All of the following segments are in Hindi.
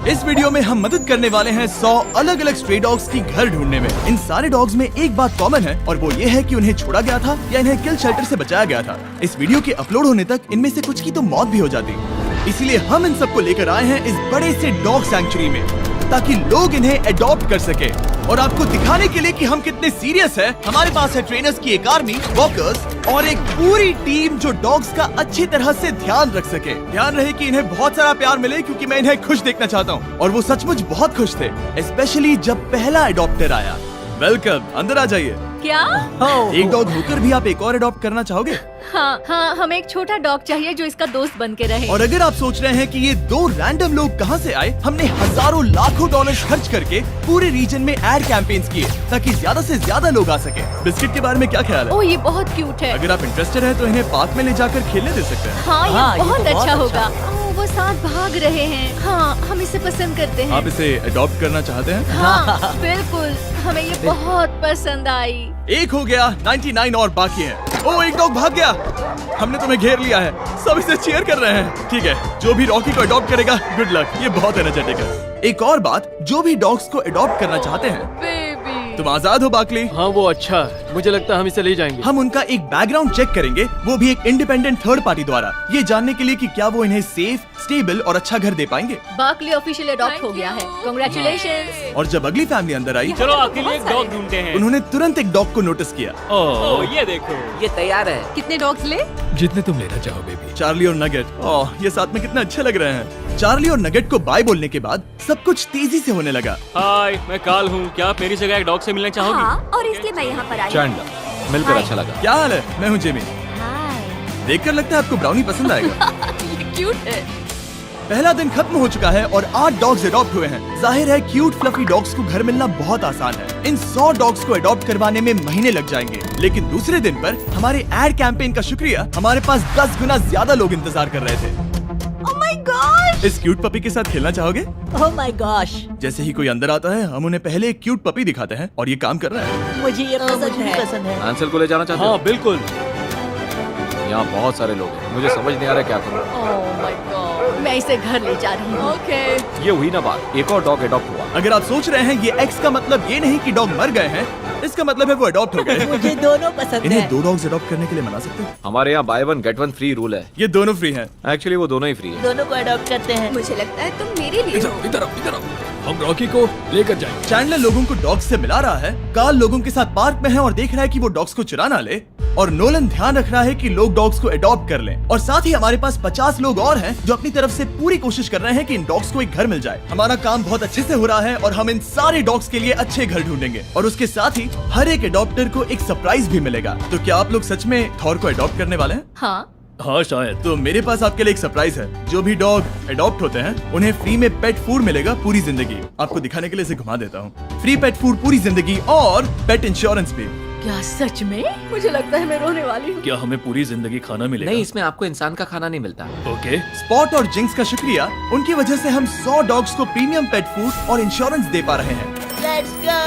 इस वीडियो में हम मदद करने वाले हैं 100 अलग अलग स्ट्रे डॉग्स की घर ढूंढने में। इन सारे डॉग्स में एक बात कॉमन है और वो ये है कि उन्हें छोड़ा गया था या इन्हें किल शेल्टर से बचाया गया था। इस वीडियो के अपलोड होने तक इनमें से कुछ की तो मौत भी हो जाती, इसीलिए हम इन सबको लेकर आए हैं इस बड़े से डॉग सैंक्चुरी में ताकि लोग इन्हें अडॉप्ट कर सके। और आपको दिखाने के लिए कि हम कितने सीरियस हैं, हमारे पास है ट्रेनर्स की एक आर्मी, वॉकर्स और एक पूरी टीम जो डॉग्स का अच्छी तरह से ध्यान रख सके। ध्यान रहे कि इन्हें बहुत सारा प्यार मिले क्योंकि मैं इन्हें खुश देखना चाहता हूँ। और वो सचमुच बहुत खुश थे, स्पेशली जब पहला अडॉप्टर आया। वेलकम, अंदर आ जाइए। क्या? एक डॉग होकर भी आप एक और अडॉप्ट करना चाहोगे? हाँ, हमें एक छोटा डॉग चाहिए जो इसका दोस्त बन के रहे। और अगर आप सोच रहे हैं कि ये दो रैंडम लोग कहाँ से आए, हमने हजारों लाखों डॉलर्स खर्च करके पूरे रीजन में एड कैंपेन्स किए ताकि ज्यादा से ज्यादा लोग आ सके। बिस्किट के बारे में क्या ख्याल है? ओह, ये बहुत क्यूट है। अगर आप इंटरेस्टेड हैं तो इन्हें पार्क में ले जाकर खेलने दे सकते हैं। हाँ, ये बहुत तो अच्छा होगा। वो साथ भाग रहे हैं। हाँ, हम इसे पसंद करते हैं। आप इसे अडॉप्ट करना चाहते हैं? हाँ, बिल्कुल, हमें ये बहुत पसंद आई। एक हो गया, 99 और बाकी हैं। ओह, एक डॉग भाग गया। हमने तुम्हें घेर लिया है, सब इसे चीयर कर रहे हैं। ठीक है, जो भी रॉकी को अडॉप्ट करेगा, गुड लक, ये बहुत एनर्जेटिक है। एक और बात, जो भी डॉग्स को अडॉप्ट करना चाहते हैं, तुम आजाद हो बाकली। हाँ, वो अच्छा है। मुझे लगता है हम इसे ले जाएंगे। हम उनका एक बैकग्राउंड चेक करेंगे, वो भी एक इंडिपेंडेंट थर्ड पार्टी द्वारा, ये जानने के लिए कि क्या वो इन्हें सेफ, स्टेबल और अच्छा घर दे पाएंगे। बाकली ऑफिशियल अडॉप्ट हो गया है। कांग्रेचुलेशंस। और जब अगली फैमिली अंदर आई, चलो आपके लिए एक डॉग ढूंढते हैं। उन्होंने तुरंत एक डॉग को नोटिस किया। ओह, ये देखो। ये तैयार है। कितने डॉग्स ले? जितने तुम लेना चाहो बेबी। चार्ली और नगेट, ओह, ये साथ में कितना अच्छे लग रहे हैं। चार्ली और नगेट को बाय बोलने के बाद सब कुछ तेजी से होने लगा। हाय, मैं काल हूँ। क्या आप मेरी जगह एक डॉग से मिलना चाहोगी? हाँ, और इसलिए मैं यहाँ पर आई। चैंडलर, मिलकर अच्छा लगा। क्या हाल है? मैं हूँ जेमी। देखकर लगता है आपको ब्राउनी पसंद आएगा। ये क्यूट है। पहला दिन खत्म हो चुका है और 8 डॉग्स अडॉप्ट हुए हैं। जाहिर है क्यूट फ्लफी डॉग्स को घर मिलना बहुत आसान है। इन 100 डॉग्स को अडॉप्ट करवाने में महीने लग जाएंगे, लेकिन दूसरे दिन पर हमारे एड कैंपेन का शुक्रिया हमारे पास 10 गुना ज्यादा लोग इंतजार कर रहे थे। Oh my gosh! इस क्यूट पपी के साथ खेलना चाहोगे? Oh my gosh! जैसे ही कोई अंदर आता है, हम उन्हें पहले एक क्यूट पपी दिखाते हैं और ये काम कर रहा है। मुझे ये पसंद है। आंसर को ले जाना चाहते हो? हाँ, बिल्कुल। यहाँ बहुत सारे लोग हैं, मुझे समझ नहीं आ रहा क्या करूँ। ओह माय गॉड, मैं इसे घर ले जा रही हूँ। ओके। ये हुई ना बात, एक और डॉग अडॉप्ट हुआ। अगर आप सोच रहे हैं ये एक्स का मतलब ये नहीं कि डॉग मर गए हैं, इसका मतलब है वो अडॉप्ट हो गए। मुझे दोनों पसंद इन्हें है। 2 डॉग्स अडॉप्ट करने के लिए मना सकते हैं? हमारे यहाँ by one get one free rule है। ये दोनों फ्री हैं। एक्चुअली वो दोनों ही फ्री है। दोनों को अडॉप्ट करते हैं। मुझे लगता है तुम मेरे लिए हो। इधर आओ, हम रॉकी को लेकर जाएंगे। चैंडलर लोगों को डॉग्स से मिला रहा है, कार्ल लोगों के साथ पार्क में है और देख रहा है कि वो डॉग्स को चुरा ना ले, और नोलन ध्यान रख रहा है कि लोग डॉग्स को अडॉप्ट कर लें। और साथ ही हमारे पास 50 लोग और हैं जो अपनी तरफ से पूरी कोशिश कर रहे हैं कि इन डॉग्स को एक घर मिल जाए। हमारा काम बहुत अच्छे से हो रहा है और हम इन सारे डॉग्स के लिए अच्छे घर ढूंढेंगे, और उसके साथ ही हर एक अडॉप्टर को एक सरप्राइज भी मिलेगा। तो क्या आप लोग सच में थॉर को अडॉप्ट करने वाले हैं? हाँ, हाँ शायद। तो मेरे पास आपके लिए एक सरप्राइज है। जो भी डॉग अडॉप्ट होते हैं उन्हें फ्री में पेट फूड मिलेगा पूरी जिंदगी। आपको दिखाने के लिए इसे घुमा देता हूँ। फ्री पेट फूड पूरी जिंदगी और पेट इंश्योरेंस भी। क्या सच में? मुझे लगता है मैं रोने वाली हूँ। क्या हमें पूरी जिंदगी खाना मिलेगा? नहीं, इसमें आपको इंसान का खाना नहीं मिलता। ओके। स्पॉट और जिंक्स का शुक्रिया, उनकी वजह से हम 100 डॉग्स को प्रीमियम पेट फूड और इंश्योरेंस दे पा रहे हैं। Let's go!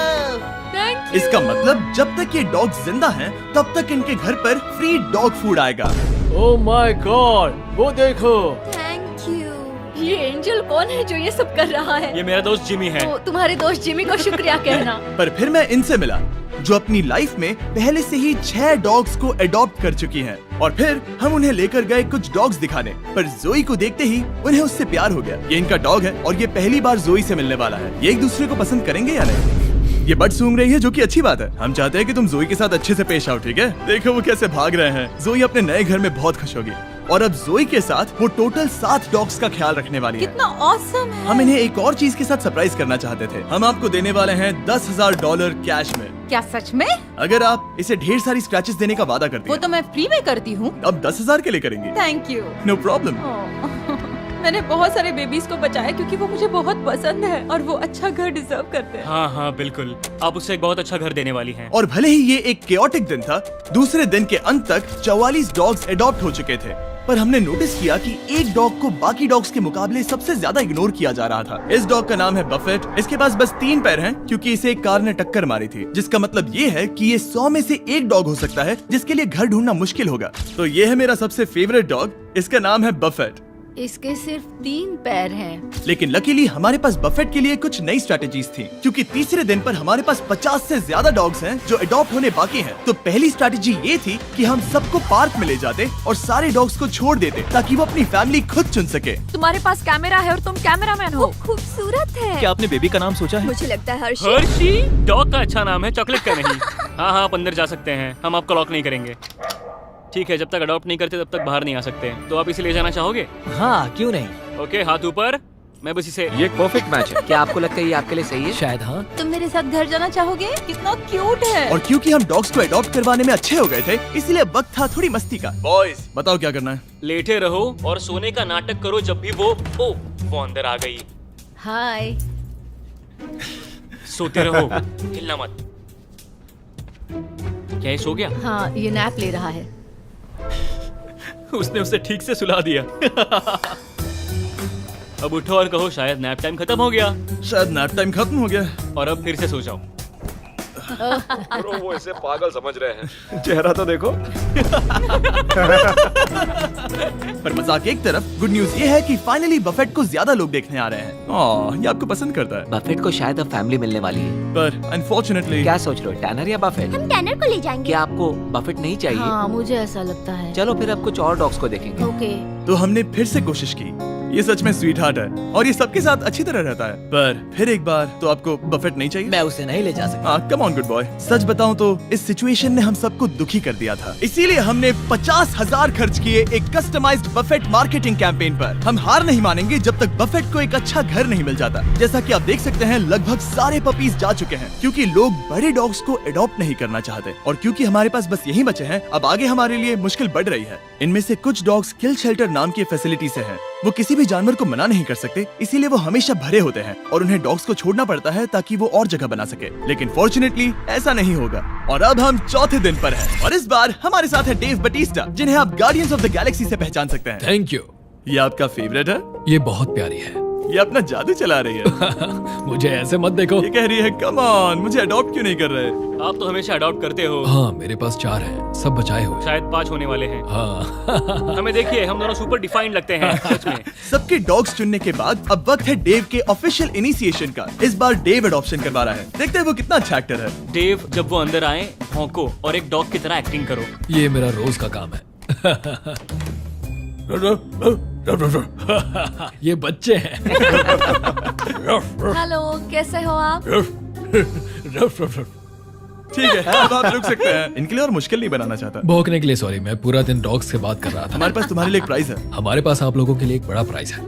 थैंक इसका मतलब जब तक ये डॉग्स जिंदा हैं, तब तक इनके घर पर फ्री डॉग फूड आएगा। ओह माय गॉड, वो देखो। Thank you. ये एंजल कौन है जो ये सब कर रहा है? ये मेरा दोस्त जिमी है। तो तुम्हारे दोस्त जिमी को शुक्रिया कहना। पर फिर मैं इनसे मिला जो अपनी लाइफ में पहले से ही 6 डॉग्स को अडॉप्ट कर चुकी हैं। और फिर हम उन्हें लेकर गए कुछ डॉग्स दिखाने, पर जोई को देखते ही उन्हें उससे प्यार हो गया। ये इनका डॉग है और ये पहली बार जोई से मिलने वाला है। ये एक दूसरे को पसंद करेंगे या नहीं? ये बट सूंघ रही है, जो कि अच्छी बात है। हम चाहते हैं कि तुम जोई के साथ अच्छे से पेश आओ, ठीक है? देखो वो कैसे भाग रहे हैं। जोई अपने नए घर में बहुत खुश होगी, और अब जोई के साथ वो टोटल 7 डॉग्स का ख्याल रखने वाली है। कितना ऑसम है। हम इन्हें एक और चीज के साथ सरप्राइज करना चाहते थे। हम आपको देने वाले हैं $10,000 कैश में। क्या सच में? अगर आप इसे ढेर सारी स्क्रैचेस देने का वादा करती वो हैं। तो मैं फ्री में करती हूँ। अब 10,000 के लिए करेंगे। Thank you. No problem. मैंने बहुत सारे बेबीज को बचाया क्योंकि वो मुझे बहुत पसंद है और वो अच्छा घर डिजर्व करते हैं। हाँ हाँ, बिल्कुल। आप उसे एक बहुत अच्छा घर देने वाली हैं। और भले ही ये एक केओटिक दिन था, दूसरे दिन के अंत तक 44 डॉग्स अडॉप्ट हो चुके थे, पर हमने नोटिस किया कि एक डॉग को बाकी डॉग्स के मुकाबले सबसे ज्यादा इग्नोर किया जा रहा था। इस डॉग का नाम है बफेट। इसके पास बस 3 पैर हैं क्योंकि इसे एक कार ने टक्कर मारी थी, जिसका मतलब ये है कि ये 100 में से एक डॉग हो सकता है जिसके लिए घर ढूंढना मुश्किल होगा। तो ये है मेरा सबसे फेवरेट डॉग, इसका नाम है बफेट। इसके सिर्फ 3 पैर हैं। लेकिन लकीली हमारे पास बफेट के लिए कुछ नई स्ट्रैटेजीज थी, क्योंकि तीसरे दिन पर हमारे पास 50 से ज्यादा डॉग्स हैं जो अडॉप्ट होने बाकी हैं। तो पहली स्ट्रैटेजी ये थी कि हम सबको पार्क में ले जाते और सारे डॉग्स को छोड़ देते ताकि वो अपनी फैमिली खुद चुन सके। तुम्हारे पास कैमरा है और तुम कैमरामैन हो। खूबसूरत है। क्या आपने बेबी का नाम सोचा है? मुझे लगता है हर्षी। हर्षी डॉग का अच्छा नाम है, चॉकलेट का नहीं। हाँ हाँ, आप अंदर जा सकते हैं, हम आपको लॉक नहीं करेंगे। ठीक है, जब तक अडॉप्ट नहीं करते तब तक बाहर नहीं आ सकते। तो आप इसे ले जाना चाहोगे? हाँ, क्यों नहीं। ओके, हाथ ऊपर। मैं बस इसे ये एक परफेक्ट मैच है। क्या आपको लगता है ये आपके लिए सही है? शायद हाँ। तुम मेरे साथ घर जाना चाहोगे? कितना क्यूट है। और क्योंकि हम डॉग्स को अडॉप्ट करवाने में अच्छे हो गए थे, इसलिए अब वक्त था थोड़ी मस्ती का। बॉयज बताओ क्या करना है। लेटे रहो और सोने का नाटक करो जब भी वो अंदर आ गई। हाय। सोते रहो, हिलना मत। क्या ये सो गया? हाँ, ये नैप ले रहा है। उसने उसे ठीक से सुला दिया। अब उठो और कहो शायद नैप टाइम खत्म हो गया। शायद नैप टाइम खत्म हो गया। और अब फिर से सो जाओ। ब्रो, वो इसे पागल समझ रहे हैं। चेहरा तो देखो। पर मजाक एक तरफ, गुड न्यूज ये है कि फाइनली बफेट को ज्यादा लोग देखने आ रहे हैं। ये आपको पसंद करता है। बफेट को शायद अब फैमिली मिलने वाली है। पर अनफॉर्चुनेटली क्या सोच रहे हो, टैनर या बफेट? हम टैनर को ले जाएंगे। क्या आपको बफेट नहीं चाहिए? हाँ, मुझे ऐसा लगता है। चलो फिर अब कुछ और डॉग्स को देखेंगे। ओके। तो हमने फिर से कोशिश की। ये सच में स्वीट हार्ट है और ये सबके साथ अच्छी तरह रहता है। पर फिर एक बार, तो आपको बफेट नहीं चाहिए? मैं उसे नहीं ले जा सकता। Come on good boy. सच बताऊं तो इस सिचुएशन ने हम सबको दुखी कर दिया था, इसीलिए हमने 50,000 खर्च किए एक कस्टमाइज्ड बफेट मार्केटिंग कैंपेन पर। हम हार नहीं मानेंगे जब तक बफेट को एक अच्छा घर नहीं मिल जाता। जैसा कि आप देख सकते हैं, लगभग सारे पपीज जा चुके हैं, क्योंकि लोग बड़े डॉग्स को अडॉप्ट नहीं करना चाहते। और क्योंकि हमारे पास बस यही बचे हैं, अब आगे हमारे लिए मुश्किल बढ़ रही है। इनमें से कुछ डॉग्स किल शेल्टर नाम की फैसिलिटी से हैं। वो किसी भी जानवर को मना नहीं कर सकते, इसीलिए वो हमेशा भरे होते हैं और उन्हें डॉग्स को छोड़ना पड़ता है ताकि वो और जगह बना सके। लेकिन फॉर्चुनेटली ऐसा नहीं होगा। और अब हम चौथे दिन पर हैं और इस बार हमारे साथ है डेव बटिस्टा, जिन्हें आप गार्डियंस ऑफ द गैलेक्सी से पहचान सकते हैं। Thank you. ये आपका फेवरेट है? ये बहुत प्यारी है। ये अपना जादू चला रही है। मुझे ऐसे मत देखो। ये कह रही है कम ऑन, मुझे अडॉप्ट क्यों नहीं कर रहे? आप तो हमेशा अडॉप्ट करते हो। हाँ, मेरे पास 4 हैं, सब बचाए हुए। शायद 5 होने वाले हैं। हाँ। हमें देखिए, हम दोनों सुपर डिफाइंड लगते हैं सच में। सबके डॉग्स चुनने के बाद अब वक्त है डेव के ऑफिशियल इनिशिएशन का। इस बार डेव अडॉप्शन करवा रहा है। देखते हैं वो कितना अच्छा एक्टर है। डेव, जब वो अंदर आए, भौंको और एक डॉग की तरह एक्टिंग करो। ये मेरा रोज का काम है। ये बच्चे हैं। हेलो, कैसे हो आप? ठीक है, अब आप रुक सकते हैं। इनके लिए और मुश्किल नहीं बनाना चाहता। भौंकने के लिए सॉरी, मैं पूरा दिन डॉग्स से बात कर रहा था। हमारे पास तुम्हारे लिए एक प्राइज है। हमारे पास आप लोगों के लिए एक बड़ा प्राइज है।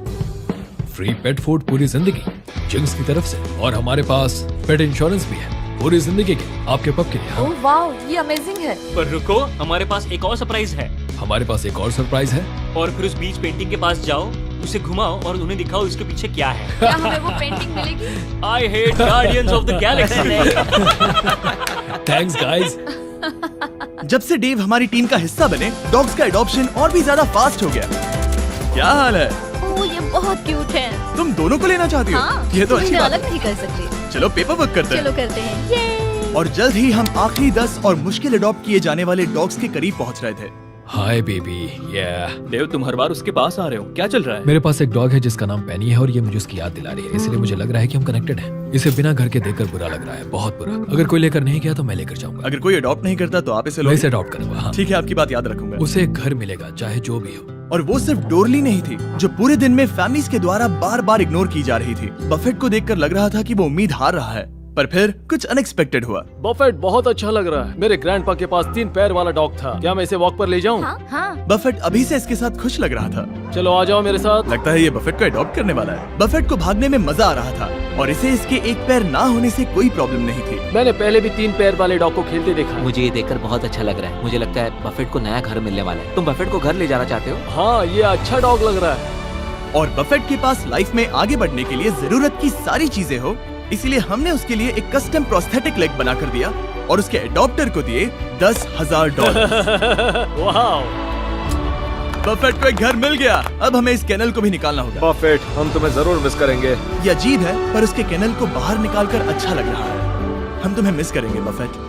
फ्री पेट फूड पूरी जिंदगी जिंक्स की तरफ से, और हमारे पास पेट इंश्योरेंस भी है पूरी जिंदगी के आपके पप के लिए। हाँ। ओह वाओ, ये अमेजिंग है। पर रुको, हमारे पास एक और सरप्राइज है। हमारे पास एक और सरप्राइज है। और फिर उस बीच पेंटिंग के पास जाओ, उसे घुमाओ और उन्हें दिखाओ इसके पीछे क्या है। क्या हमें वो पेंटिंग मिलेगी? I hate guardians of the Galaxy. Thanks guys. जब से डेव हमारी टीम का हिस्सा बने, डॉग्स का एडॉप्शन और भी ज्यादा फास्ट हो गया। क्या हाल है? ओह, ये बहुत क्यूट है। तुम दोनों को लेना चाहती हो? हाँ, ये तो तुम अच्छी इन्हें बात अलग है। नहीं कर सकते। चलो पेपर वर्क करते हैं। चलो करते हैं। ये और जल्द ही हम आखिरी 10 और मुश्किल अडॉप्ट किए जाने वाले डॉग्स के करीब पहुंच रहे थे। Hi baby. देव, तुम हर बार उसके पास आ रहे हो, क्या चल रहा है? मेरे पास एक डॉग है जिसका नाम पेनी है और ये मुझे उसकी याद दिला रही है, इसलिए मुझे लग रहा है कि हम कनेक्टेड हैं। इसे बिना घर के देखकर बुरा लग रहा है, बहुत बुरा। अगर कोई लेकर नहीं गया तो मैं लेकर जाऊंगा। अगर कोई अडॉप्ट नहीं करता तो आप इसे मैं लो। इसे अडॉप्ट करूंगा। हाँ। ठीक है, आपकी बात याद रखूंगा। उसे एक घर मिलेगा, चाहे जो भी हो। और वो सिर्फ डोरली नहीं थी, जो पूरे दिन में फैमिलीज के द्वारा बार बार इग्नोर की जा रही थी। बफेट को देखकर लग रहा था कि वो उम्मीद हार रहा है, पर फिर कुछ अनएक्सपेक्टेड हुआ। बफेट बहुत अच्छा लग रहा है। मेरे ग्रैंडपा के पास 3 पैर वाला डॉग था। क्या मैं इसे वॉक पर ले जाऊं? हाँ। बफेट अभी से इसके साथ खुश लग रहा था। चलो आ जाओ मेरे साथ। लगता है ये बफेट को अडॉप्ट करने वाला है। बफेट को भागने में मजा आ रहा था और इसे इसके एक पैर ना होने से कोई प्रॉब्लम नहीं थी। मैंने पहले भी 3 पैर वाले डॉग को खेलते देखा है। मुझे ये देखकर बहुत अच्छा लग रहा है। मुझे लगता है बफेट को नया घर मिलने वाला है। तुम बफेट को घर ले जाना चाहते हो? हाँ, ये अच्छा डॉग लग रहा है। और बफेट के पास लाइफ में आगे बढ़ने के लिए जरूरत की सारी चीजें हो, इसलिए हमने उसके लिए एक कस्टम प्रोस्थेटिक लेग बनाकर दिया और उसके अडॉप्टर को दिए $10,000। वाह, बफेट को एक घर मिल गया। अब हमें इस केनल को भी निकालना होगा। बफेट, हम तुम्हें जरूर मिस करेंगे। ये अजीब है, पर उसके केनल को बाहर निकालकर अच्छा लग रहा है। हम तुम्हें मिस करेंगे बफेट।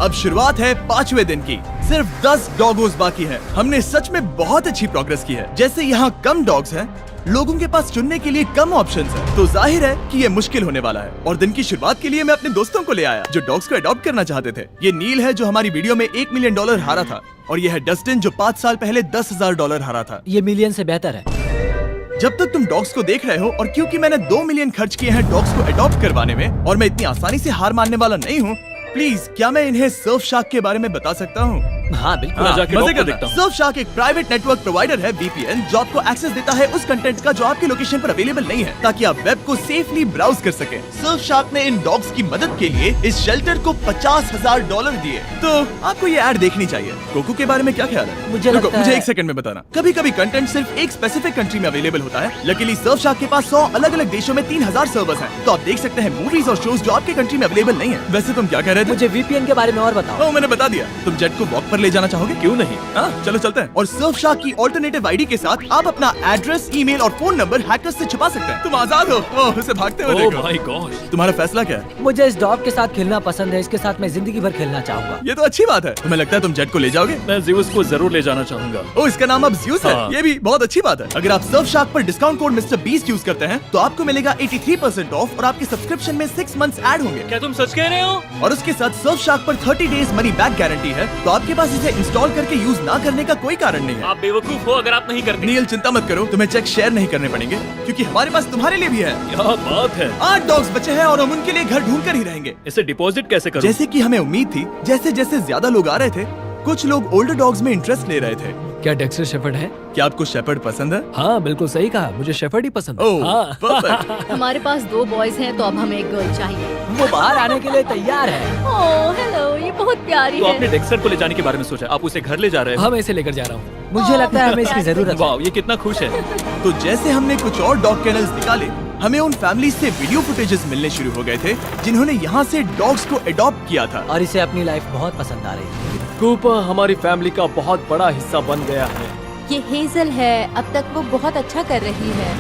अब शुरुआत है 5वें दिन की। सिर्फ 10 डॉगोस बाकी हैं। हमने सच में बहुत अच्छी प्रोग्रेस की है। जैसे यहाँ कम डॉग्स हैं, लोगों के पास चुनने के लिए कम ऑप्शंस हैं, तो जाहिर है कि ये मुश्किल होने वाला है। और दिन की शुरुआत के लिए मैं अपने दोस्तों को ले आया जो डॉग्स को अडॉप्ट करना चाहते थे। ये नील है जो हमारी वीडियो में $1 मिलियन हारा था, और ये है डस्टिन जो 5 साल पहले $10,000 हारा था। ये मिलियन से बेहतर है। जब तक तुम डॉग्स को देख रहे हो, और क्योंकि मैंने 2 मिलियन खर्च किए हैं डॉग्स को अडॉप्ट करवाने में, और मैं इतनी आसानी से हार मानने वाला नहीं हूँ, प्लीज क्या मैं इन्हें सर्फ शार्क के बारे में बता सकता हूँ? हाँ बिल्कुल। मजे करना। सर्फ शार्क एक प्राइवेट नेटवर्क प्रोवाइडर है VPN जो आपको एक्सेस देता है उस कंटेंट का जो आपकी लोकेशन पर अवेलेबल नहीं है, ताकि आप वेब को सेफली ब्राउज कर सके। सर्फ शार्क ने इन डॉग्स की मदद के लिए इस शेल्टर को $50,000 दिए। तो आपको ये ऐड देखनी चाहिए। कोको के बारे में क्या ख्याल है? मुझे लगता मुझे है- 1 सेकंड में बताना। कभी कभी कंटेंट सिर्फ एक स्पेसिफिक कंट्री में अवेलेबल होता है। लकीली सर्फ शार्क के पास 100 अलग अलग देशों में 3000 सर्वर्स हैं, तो आप देख सकते हैं मूवीज और शोज जो आपके कंट्री में अवेलेबल नहीं है। वैसे तुम क्या कह रहे थे? मुझे VPN के बारे में और बताओ। मैंने बता दिया। तुम जेट को वॉक पर ले जाना चाहोगे? क्यों नहीं? हाँ चलो चलते हैं। और सर्फ शार्क की ऑल्टरनेटिव आईडी के साथ आप अपना एड्रेस, ईमेल और फोन नंबर हैकर्स से छुपा सकते हैं। तुम आजाद हो। ओह, उसे भागते हुए देखो। My God. तुम्हारा फैसला क्या है? मुझे इस डॉग के साथ खेलना पसंद है। इसके साथ मैं जिंदगी भर खेलना चाहूंगा। ये तो अच्छी बात है। तुम्हें लगता है तुम जेट को ले जाओगे? मैं ज़्यूस को जरूर ले जाना चाहूंगा। ओ, इसका नाम अब ज़्यूस है। हाँ। ये भी बहुत अच्छी बात है। अगर आप सर्फ शार्क पर discount code mister beast use करते हैं तो आपको मिलेगा 83% ऑफ, और आपके सब्सक्रिप्शन में 6 मंथ्स ऐड होंगे। क्या तुम सच कह रहे हो? और उसके साथ सर्फ शार्क पर 30 डेज मनी बैक गारंटी है, तो आपके पास इसे इंस्टॉल करके यूज ना करने का कोई कारण नहीं है। आप बेवकूफ हो अगर आप नहीं करते। नील चिंता मत करो, तुम्हें चेक शेयर नहीं करने पड़ेंगे, क्योंकि हमारे पास तुम्हारे लिए भी है। क्या बात है। 8 डॉग्स बचे हैं और हम उनके लिए घर ढूंढ कर ही रहेंगे। इसे डिपॉजिट कैसे करूं? जैसे कि हमें उम्मीद थी, जैसे जैसे ज्यादा लोग आ रहे थे, कुछ लोग ओल्डर डॉग्स में इंटरेस्ट ले रहे थे। क्या डेक्स्टर शेफर्ड है? क्या आपको शेपर्ड पसंद है? हाँ बिल्कुल सही कहा, मुझे शेफर्ड ही पसंद है। ओह, हाँ। perfect। हमारे पास 2 बॉयज हैं, तो अब हमें एक गर्ल चाहिए। वो बाहर आने के लिए तैयार है। ओह हेलो, ये बहुत प्यारी तो है। आपने डेक्स्टर को ले जाने के बारे में सोचा? आप उसे घर ले जा रहे हैं? हाँ मैं इसे लेकर जा रहा हूँ। मुझे लगता है हमें इसकी जरूरत है। वाह, ये कितना खुश है। तो जैसे हमने कुछ और डॉग कैनल्स निकाले, हमें उन फैमिलीज से वीडियो फुटेजेस मिलने शुरू हो गए थे जिन्होंने यहाँ से डॉग्स को अडॉप्ट किया था। और इसे अपनी लाइफ बहुत पसंद आ रही है। कूपर हमारी फैमिली का बहुत बड़ा हिस्सा बन गया है। ये हेजल है, अब तक वो बहुत अच्छा कर रही है।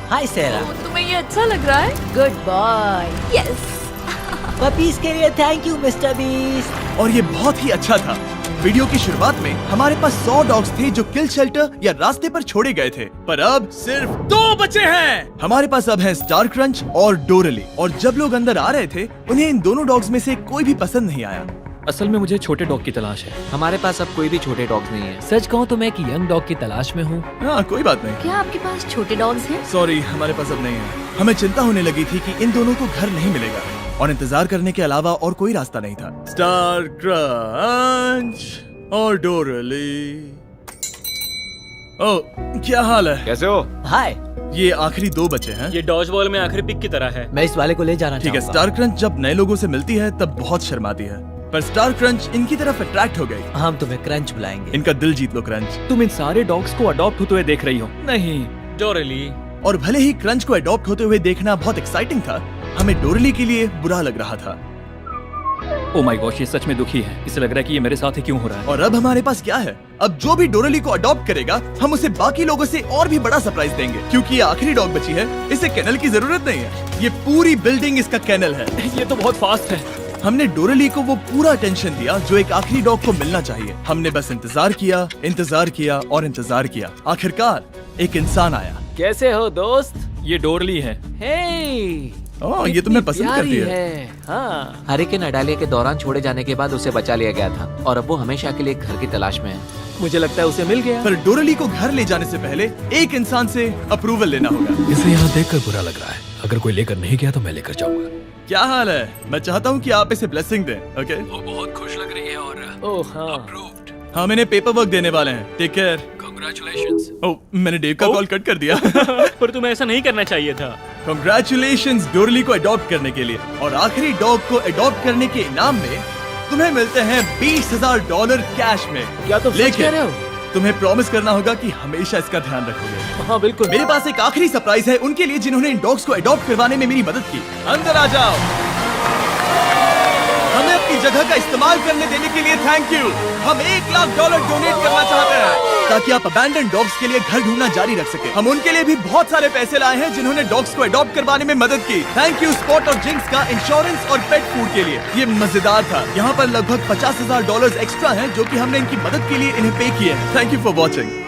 हाय सेरा। तुम्हें ये अच्छा लग रहा है? Good boy. यस। पपीज के लिए थैंक यू मिस्टर बीस्ट। और ये बहुत ही अच्छा था। वीडियो की शुरुआत में हमारे पास 100 डॉग्स थे जो किल शेल्टर या रास्ते पर छोड़े गए थे, पर अब सिर्फ 2 बचे हैं। हमारे पास अब है स्टार क्रंच और डोरली। और जब लोग अंदर आ रहे थे, उन्हें इन दोनों डॉग्स में से कोई भी पसंद नहीं आया। असल में मुझे छोटे डॉग की तलाश है। हमारे पास अब कोई भी छोटे डॉग्स नहीं है। सच कहूँ तो मैं एक यंग डॉग की तलाश में हूँ। हाँ कोई बात नहीं। क्या आपके पास छोटे डॉग्स हैं? सॉरी, हमारे पास अब नहीं है। हमें चिंता होने लगी थी कि इन दोनों को घर नहीं मिलेगा, और इंतजार करने के अलावा और कोई रास्ता नहीं था। स्टार क्रंच और डोरली। ओह, क्या हाल है? कैसे हो? हाय। ये आखिरी 2 बचे हैं। ये डॉज बॉल में आखिरी पिक की तरह है। मैं इस वाले को ले जाना ठीक है। चाहूंगा। स्टार क्रंच जब नए लोगों से मिलती है तब बहुत शर्माती है, पर स्टार क्रंच इनकी तरफ अट्रैक्ट हो गई। हम तुम्हें क्रंच बुलाएंगे। इनका दिल जीत लो क्रंच। तुम इन सारे डॉग्स को अडॉप्ट होते हुए देख रही हो? नहीं। डोरली। और भले ही क्रंच को अडॉप्ट होते हुए देखना बहुत एक्साइटिंग था, हमें डोरली के लिए बुरा लग रहा था। ओ माय गॉश, ये सच में दुखी है। इसे लग रहा है कि ये मेरे साथ ही क्यों हो रहा है। और अब हमारे पास क्या है? अब जो भी डोरली को अडॉप्ट करेगा, हम उसे बाकी लोगों से और भी बड़ा सरप्राइज देंगे, क्योंकि ये आखिरी डॉग बची है। इसे केनल की जरूरत नहीं है। ये पूरी बिल्डिंग इसका केनल है। ये तो बहुत फास्ट है। हमने डोरली को वो पूरा अटेंशन दिया जो एक आखिरी डॉग को मिलना चाहिए। हमने बस इंतजार किया, इंतजार किया और इंतजार किया। आखिरकार एक इंसान आया। कैसे हो दोस्त? ये डोरली है। हे ओह, ये तुम्हें पसंद करती है। हाँ। हरिकेन अडालिया के दौरान छोड़े जाने के बाद उसे बचा लिया गया था, और अब वो हमेशा के लिए एक घर की तलाश में है। मुझे लगता है उसे मिल गया। पर डोरली को घर ले जाने से पहले एक इंसान से अप्रूवल लेना होगा। इसे यहाँ देखकर बुरा लग रहा है। अगर कोई लेकर नहीं गया तो मैं लेकर जाऊंगा। क्या हाल है? मैं चाहता हूँ कि आप इसे ब्लेसिंग दें। ओके? वो बहुत खुश लग रही है और ओह हाँ। अप्रूव्ड। हम इन्हें पेपर वर्क देने वाले हैं। Take care. कांग्रेचुलेशंस। ओह, मैंने डेव का कॉल कट कर दिया। पर तुम्हें ऐसा नहीं करना चाहिए था। कांग्रेचुलेशंस डोरली को अडॉप्ट करने के लिए। और आखिरी डॉग को अडॉप्ट करने के इनाम में तुम्हें मिलते हैं $20,000 कैश में। क्या तुम सच कह रहे हो? तुम्हें प्रॉमिस करना होगा कि हमेशा इसका ध्यान रखोगे। हाँ बिल्कुल। मेरे पास एक आखिरी सरप्राइज है उनके लिए जिन्होंने इन डॉग्स को अडॉप्ट करवाने में मेरी मदद की। अंदर आ जाओ। हमें अपनी जगह का इस्तेमाल करने देने के लिए थैंक यू। हम $1 लाख डोनेट करना चाहते हैं। ताकि आप अबैंडन डॉग्स के लिए घर ढूंढना जारी रख सके। हम उनके लिए भी बहुत सारे पैसे लाए हैं जिन्होंने डॉग्स को अडॉप्ट करवाने में मदद की। थैंक यू स्पॉट और जिंक्स का इंश्योरेंस और पेट फूड के लिए। ये मजेदार था। यहाँ पर लगभग $50,000 एक्स्ट्रा हैं जो कि हमने इनकी मदद के लिए इन्हें पे किए हैं। Thank you for watching.